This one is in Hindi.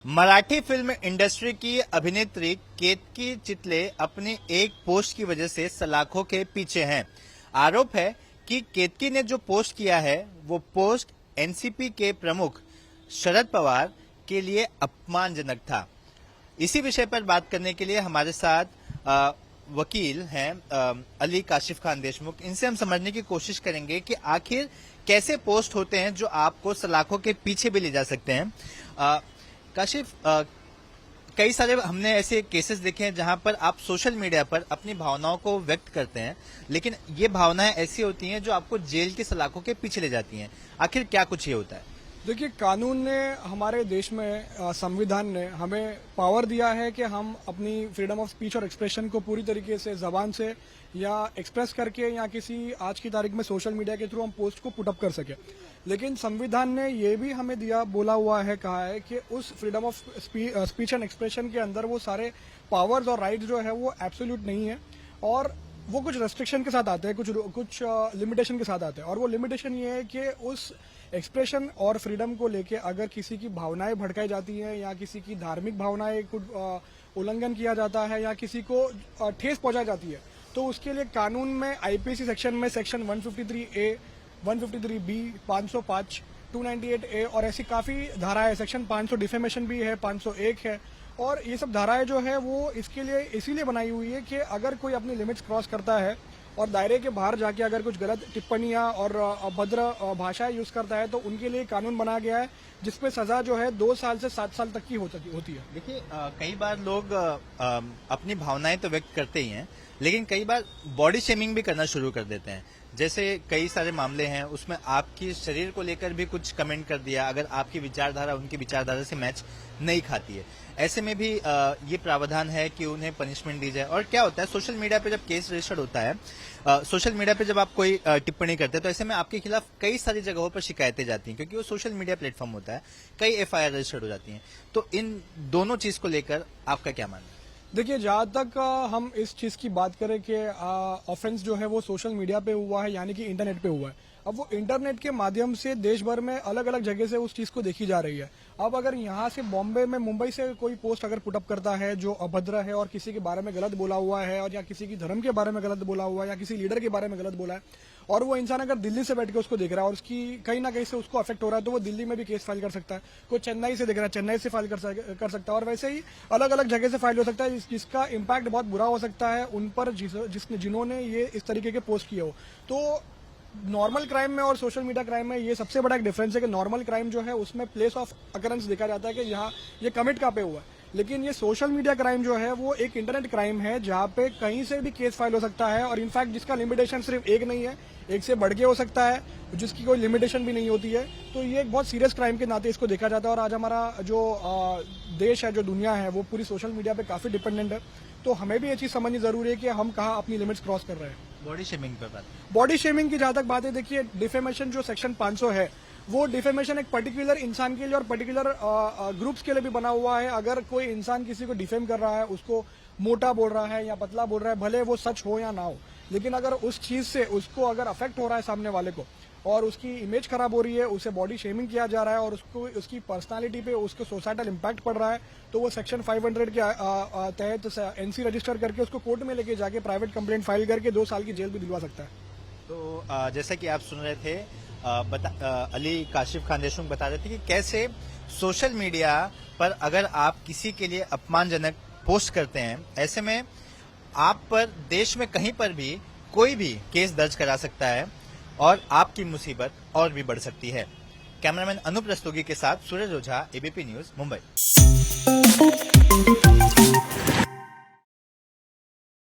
मराठी फिल्म इंडस्ट्री की अभिनेत्री केतकी चितले अपनी एक पोस्ट की वजह से सलाखों के पीछे हैं। आरोप है कि केतकी ने जो पोस्ट किया है वो पोस्ट एनसीपी के प्रमुख शरद पवार के लिए अपमानजनक था। इसी विषय पर बात करने के लिए हमारे साथ वकील हैं अली काशिफ खान देशमुख। इनसे हम समझने की कोशिश करेंगे कि आखिर कैसे पोस्ट होते हैं जो आपको सलाखों के पीछे भी ले जा सकते हैं। काशिफ, कई सारे हमने ऐसे केसेस देखे हैं जहां पर आप सोशल मीडिया पर अपनी भावनाओं को व्यक्त करते हैं, लेकिन ये भावनाएं ऐसी होती हैं जो आपको जेल की सलाखों के पीछे ले जाती हैं। आखिर क्या कुछ ये होता है? देखिए, कानून ने, हमारे देश में संविधान ने हमें पावर दिया है कि हम अपनी फ्रीडम ऑफ स्पीच और एक्सप्रेशन को पूरी तरीके से जबान से या एक्सप्रेस करके या किसी आज की तारीख में सोशल मीडिया के थ्रू हम पोस्ट को पुटअप कर सके। लेकिन संविधान ने ये भी हमें बोला हुआ है, कहा है कि उस freedom of speech and expression के अंदर वो सारे पावर्स और राइट्स जो है वो एब्सोल्यूट नहीं है, और वो कुछ रेस्ट्रिक्शन के साथ आते हैं, कुछ लिमिटेशन के साथ आते हैं। और वो लिमिटेशन ये है कि उस एक्सप्रेशन और फ्रीडम को लेके अगर किसी की भावनाएं भड़काई जाती हैं या किसी की धार्मिक भावनाएं उल्लंघन किया जाता है या किसी को ठेस पहुंचाई जाती है, तो उसके लिए कानून में आईपीसी सेक्शन में सेक्शन 153A, 153B, 505, 298A और ऐसी काफी धाराएं है। सेक्शन 500 डिफेमेशन भी है, 501 है, और ये सब धाराएं जो है वो इसके लिए इसीलिए बनाई हुई है कि अगर कोई अपनी लिमिट्स क्रॉस करता है और दायरे के बाहर जाके अगर कुछ गलत टिप्पणियां और अभद्र भाषाएं यूज करता है तो उनके लिए कानून बनाया गया है, जिसपे सजा जो है 2 साल से 7 साल तक की होती है। देखिए, कई बार लोग अपनी भावनाएं तो व्यक्त करते ही हैं, लेकिन कई बार बॉडी शेमिंग भी करना शुरू कर देते हैं। जैसे कई सारे मामले हैं, उसमें आपकी शरीर को लेकर भी कुछ कमेंट कर दिया अगर आपकी विचारधारा उनकी विचारधारा से मैच नहीं खाती है। ऐसे में भी ये प्रावधान है कि उन्हें पनिशमेंट दी जाए। और क्या होता है, सोशल मीडिया पे जब केस रजिस्टर्ड होता है, सोशल मीडिया पे जब आप कोई टिप्पणी करते हैं तो ऐसे में आपके खिलाफ कई सारी जगहों पर शिकायतें जाती हैं, क्योंकि वो सोशल मीडिया प्लेटफॉर्म होता है। कई एफआईआर रजिस्टर्ड हो जाती हैं। तो इन दोनों चीज को लेकर आपका क्या मानना है? देखिए, जहां तक हम इस चीज की बात करें कि ऑफेंस जो है वो सोशल मीडिया पे हुआ है, यानी कि इंटरनेट पे हुआ है। अब वो इंटरनेट के माध्यम से देश भर में अलग अलग जगह से उस चीज को देखी जा रही है। अब अगर यहाँ से बॉम्बे में, मुंबई से कोई पोस्ट अगर पुटअप करता है जो अभद्र है और किसी के बारे में गलत बोला हुआ है, और या किसी की धर्म के बारे में गलत बोला हुआ है या किसी लीडर के बारे में गलत बोला है, और वो इंसान अगर दिल्ली से बैठ के उसको देख रहा है और उसकी कहीं ना कहीं से उसको अफेक्ट हो रहा है, तो वो दिल्ली में भी केस फाइल कर सकता है। कोई चेन्नई से देख रहा है, चेन्नई से फाइल कर सकता है, और वैसे ही अलग अलग जगह से फाइल हो सकता है, जिसका इम्पैक्ट बहुत बुरा हो सकता है उन पर जिन्होंने ये इस तरीके के पोस्ट किए हो। तो नॉर्मल क्राइम में और सोशल मीडिया क्राइम में ये सबसे बड़ा एक डिफरेंस है कि नॉर्मल क्राइम जो है उसमें प्लेस ऑफ अकरेंस देखा जाता है कि यहाँ ये कमिट कहाँ पे हुआ है, लेकिन ये सोशल मीडिया क्राइम जो है वो एक इंटरनेट क्राइम है जहाँ पे कहीं से भी केस फाइल हो सकता है, और इनफैक्ट जिसका लिमिटेशन सिर्फ एक नहीं है, एक से बढ़ के हो सकता है, जिसकी कोई लिमिटेशन भी नहीं होती है। तो ये एक बहुत सीरियस क्राइम के नाते इसको देखा जाता है। और आज हमारा जो देश है, जो दुनिया है, वो पूरी सोशल मीडिया पे काफी डिपेंडेंट है। तो हमें भी ये चीज समझनी जरूरी है कि हम कहाँ अपनी लिमिट्स क्रॉस कर रहे हैं। बॉडी शेमिंग पर बात, बॉडी शेमिंग की जहां तक बात है, देखिए, डिफेमेशन जो सेक्शन 500 है वो डिफेमेशन एक पर्टिकुलर इंसान के लिए और पर्टिकुलर ग्रुप्स के लिए भी बना हुआ है। अगर कोई इंसान किसी को डिफेम कर रहा है, उसको मोटा बोल रहा है या पतला बोल रहा है, भले वो सच हो या ना हो, लेकिन अगर उस चीज से उसको अगर अफेक्ट हो रहा है सामने वाले को और उसकी इमेज खराब हो रही है, उसे बॉडी शेमिंग किया जा रहा है और उसको उसकी पर्सनालिटी पे उसको सोसाइटल इम्पैक्ट पड़ रहा है, तो वो सेक्शन 500 के तहत एनसी रजिस्टर करके उसको कोर्ट में लेके जाके प्राइवेट कंप्लेंट फाइल करके 2 साल की जेल भी दिलवा सकता है। तो जैसा कि आप सुन रहे थे, अली काशिफ खान देशमुख बता रहे थे कि कैसे सोशल मीडिया पर अगर आप किसी के लिए अपमानजनक पोस्ट करते हैं, ऐसे में आप पर देश में कहीं पर भी कोई भी केस दर्ज करा सकता है और आपकी मुसीबत और भी बढ़ सकती है। कैमरामैन अनूप रस्तोगी के साथ सूरज ओझा, एबीपी न्यूज, मुंबई।